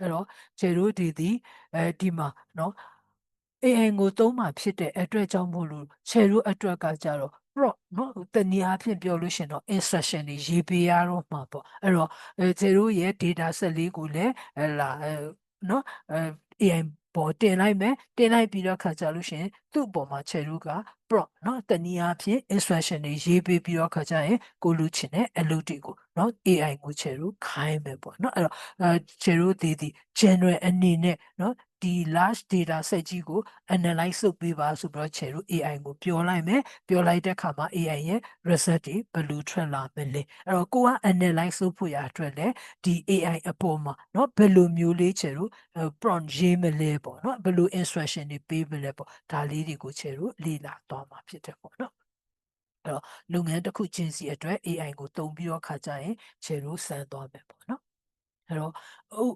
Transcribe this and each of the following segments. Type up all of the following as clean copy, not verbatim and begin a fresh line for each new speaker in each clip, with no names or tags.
အဲ့တော့ခြေတို့ဒီမှာနော် AI ကိုသုံးမှာဖြစ်တဲ့အတွက်ကြောင့်မို့လို့ခြေတို့အတွက်ကကြတော့ prompt နော်တနည်းအားဖြင့်ပြောလို့ရှင်တော့ instruction တွေရေးပေးရတော့မှာပေါ့အဲ့တော့ခြေတို့ရဲ့ data set လေးကိုလည်းနော်AI ပေါ်တင်လိုက်မယ်တင်လိုက်ပြီးတော့ခါကြလို့ရှင်သူ့အပေါ်မှာခြေတို့က prompt နော်တနည်းအားဖြင့် instruction တွေရေးပေးပြီးတော့ခါကြရင်ကိုလူချင်တဲ့အလုပ်တွေကိုနော် AI ကိုခြေတို့ခိုင်းမယ်ပေါ့နော်အဲ့တော့ခြေတို့ဒီ general အနေနဲ့နော်ဒီ large data set ကြီးကို analyze လုပ်ပေးပါဆိုပြီးတော့ခြေတို့ AI ကိုပြောလိုက်မယ်ပြောလိုက်တဲ့အခါမှာ AI ရဲ့ result တွေဘယ်လိုထွက်လာမလဲအဲ့တော့ကိုက analyze လုပ်ဖို့ရအတွက်လည်းဒီ AI အပေါ်မှာเนาะဘယ်လိုမျိုးလေးခြေတို့prompt ရေးမလဲပေါ့เนาะဘယ်လို instruction တွေပေးမလဲပေါ့ဒါလေးတွေကိုခြေတို့လေ့လာသွားမှာဖြစ်တယ်ပေါ့เนาะအဲ့တော့လုပ်ငန်းတစ်ခုချင်းစီအတွက် AI ကိုသုံးပြီးတော့ခါကြရင်ခြေတို့စမ်းသွားမယ်ပေါ့เนาะအဲ့တော့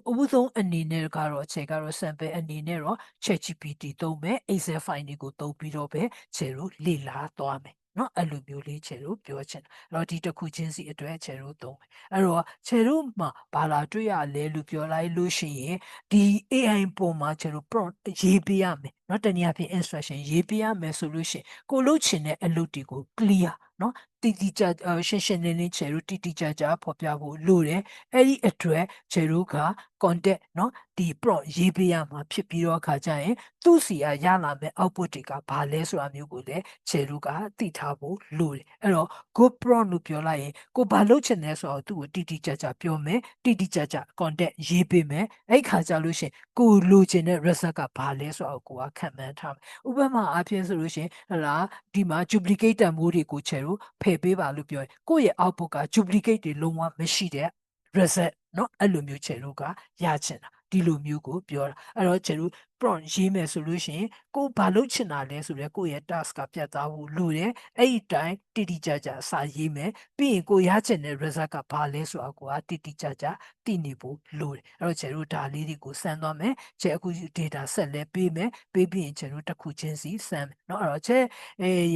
အဥဆုံးအနေနဲ့ကတော့ခြေကတော့ sample အနေနဲ့တော့ ChatGPT သုံးမယ် Excel file တွေကိုသုံးပြီးတော့ပဲခြေတို့လေ့လာသွားမယ်နော်အဲ့လိုမျိုးလေးခြေတို့ပြောချင်တယ်အဲ့တော့ဒီတစ်ခုချင်းစီအတွက်ခြေတို့သုံးမယ်အဲ့တော့ခြေတို့မှာဘာလာတွေ့ရလဲလို့ပြောလိုက်လို့ရှိရင်ဒီ AI ပုံမှာခြေတို့ prompt ရေးပေးရမယ်နော်တနည်းအားဖြင့် instruction ရေးပေးရမယ်ဆိုလို့ရှိရင်ကိုလုပ်ချင်တဲ့အလုပ်တွေကို clear နော်တိတိကျရှင်းရှင်းလင်းလင်းခြေတို့တိတိကျကျဖော်ပြဖို့လိုတယ်အဲ့ဒီအတွက်ခြေတို့က content เนาะဒီ prompt ရေးပေးရမှာဖြစ်ပြီးတော့အခါကျရင်သူ့စီကရလာမဲ့ output တွေကဘာလဲဆိုတာမျိုးကိုလည်းခြေတို့ကသိထားဖို့လိုတယ်အဲ့တော့ good prompt လို့ပြောလိုက်ရင်ကိုဘာလုပ်ချင်လဲဆိုတော့သူ့ကိုတိတိကျကျပြောမယ်တိတိကျကျ content ရေးပေးမယ်အဲ့ခါကျလို့ရှင်ကိုလိုချင်တဲ့ result ကဘာလဲဆိုတော့ကိုကခံမှန်းထားမယ်ဥပမာအားဖြင့်ဆိုလို့ရှင်ဟလာဒီမှာ duplicate တန်ဖိုးတွေကိုခြေတို့ဖယ်ပေးပါလို့ပြောရင်ကိုယ့်ရဲ့ output က duplicate တွေလုံးဝမရှိတဲ့ result เนาะအဲ့လိုမျိုးခြေတို့ကရချင်တာဒီလိုမျိုးကိုပြောတာအဲ့တော့ခြေတို့ prompt ရေးမယ်ဆိုလို့ရှိရင်ကိုဘာလုပ်ချင်တာလဲဆိုတော့ကိုယ့်ရဲ့ task ကပြတ်သားဖို့လိုတယ်အဲ့ဒီတိုင်းတိတိကျကျစာရေးမယ်ပြီးရင်ကိုရချင်တဲ့ result ကဘာလဲဆိုတာကိုတိတိကျကျသိနေဖို့လိုတယ်အဲ့တော့ခြေတို့ဒါလေးတွေကိုစမ်းသွားမယ်ခြေအခု data set လဲပေးမယ်ပေးပြီးရင်ခြေတို့တစ်ခုချင်းစီစမ်းမယ်เนาะအဲ့တော့ခြေ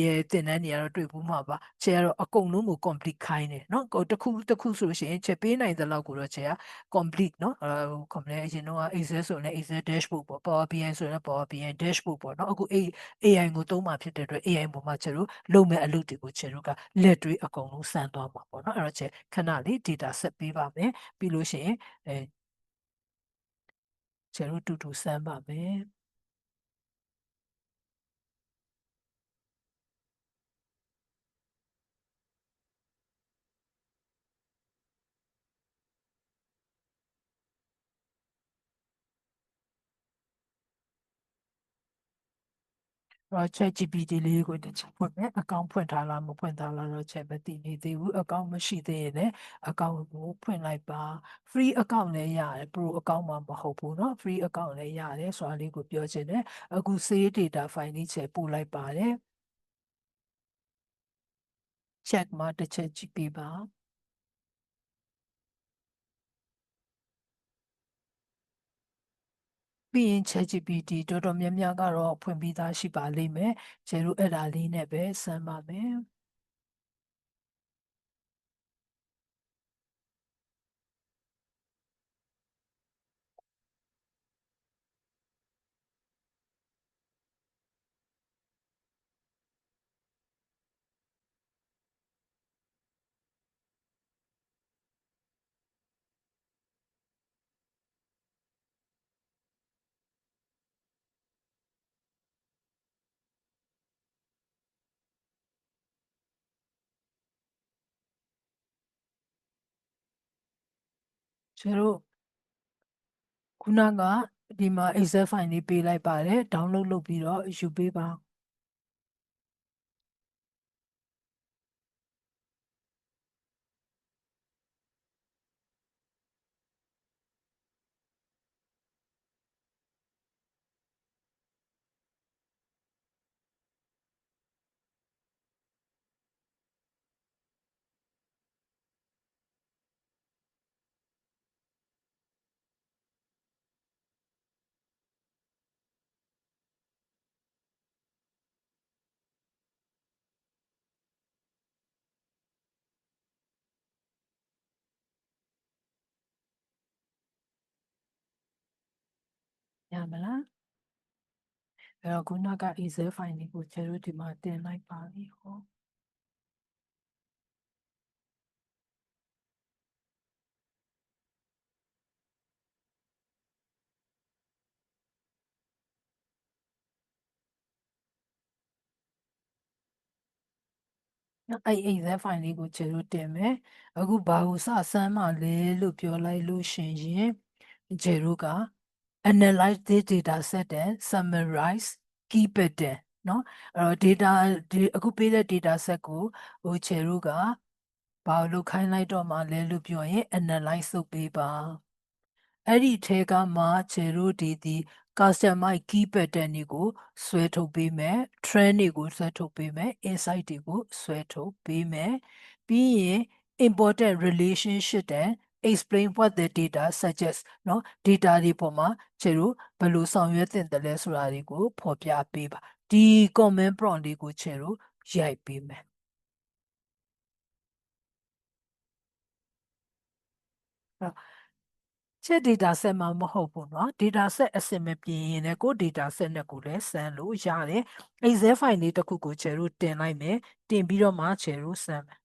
ရဲ့တင်တန်းတွေကတော့တွေ့ဖို့မှာပါခြေကတော့အကုန်လုံးကို complete ခိုင်းတယ်เนาะတစ်ခုဆိုလို့ရှိရင်ခြေပေးနိုင်တဲ့လောက်ကိုတော့ခြေက complete เนาะခေါမလဲအရင်တော့ Excel ဆိုရင် Excel dashboard ပေါ့ Power BI ဆိုရင် Power BI dashboard ပေါ့เนาะအခု AI ကိုသုံးမှာဖြစ်တဲ့အတွက် AI ပေါ်မှာခြေတို့လုပ်မဲ့အလုပ်တွေကိုခြေတို့ကလက်တွေ့အကုန်လုံးစမ်းသွားမှာပေါ့เนาะအဲ့တော့ခြေခဏလေး data set ပေးပါမယ်ပြီးလို့ရှိရင်ခြေတို့တူတူစမ်းပါမယ်တော့ ChatGPT လေးကိုတစ်ချက်ဖွင့်မယ်အကောင့်ဖွင့်ထားလားမဖွင့်ထားလားတော့ချက်မသိနေသေးဘူးအကောင့်မရှိသေးရင်လည်းအကောင့်ကိုဖွင့်လိုက်ပါ free account လည်းရတယ် pro account မှမဟုတ်ဘူးเนาะ free account လည်းရတယ်ဆိုတာလေးကိုပြောချင်တယ်အခု save data file လေးချက်ပို့လိုက်ပါတယ် check မှာတစ်ချက်ကြည့်ပေးပါပြီးရင် ChatGPT တော်တော်များများကတော့ဖွင့်ပြီးသားရှိပါလိမ့်မယ်ကျတို့အဲ့ဒါလေးနဲ့ပဲစမ်းပါမယ်ကျတို့ခုနကဒီမှာ Excel file လေးပေးလိုက်ပါတယ် download လုပ်ပြီးတော့ယူပေးပါ ရမလားအဲ့တော့ခုနက Excel file လေးကိုကျတို့ဒီမှာတင်လိုက်ပါပြီဟောအဲ့ Excel file လေးကိုကျတို့တင်မယ်အခုဘာကိုစစမ်းမှလဲလို့ပြောလိုက်လို့ရှင်ရင်ကျတို့က analyze this data set and summarize key pattern เนาะအဲ့တော့ data ဒီအခုပေးတဲ့ data set ကိုဟိုကျတို့ကဘာလို့ခိုင်းလိုက်တော့မှလဲလို့ပြောရင် analyze လုပ်ပေးပါအဲ့ဒီထဲကမှကျတို့ဒီ customize key pattern တွေကိုဆွဲထုတ်ပေးမယ် trend တွေကိုဆွဲထုတ်ပေးမယ် insight တွေကိုဆွဲထုတ်ပေးမယ်ပြီးရင် important relationship တဲ့ explain what the data suggests เนาะ data တွေပေါ်မှာကျတို့ဘယ်လိုဆောင်ရွက်သင့်တယ်လဲဆိုတာတွေကိုဖော်ပြပေးပါဒီ comment prompt လေးကိုကျတို့ရိုက်ပေးမယ်ချက် data set မှာမဟုတ်ဘူးเนาะ data set အစင်မပြေရင်လည်းကို data set နဲ့ကိုလည်းစမ်းလို့ရတယ် Excel file လေးတစ်ခုကိုကျတို့တင်လိုက်မယ်တင်ပြီးတော့မှကျတို့စမ်းမယ်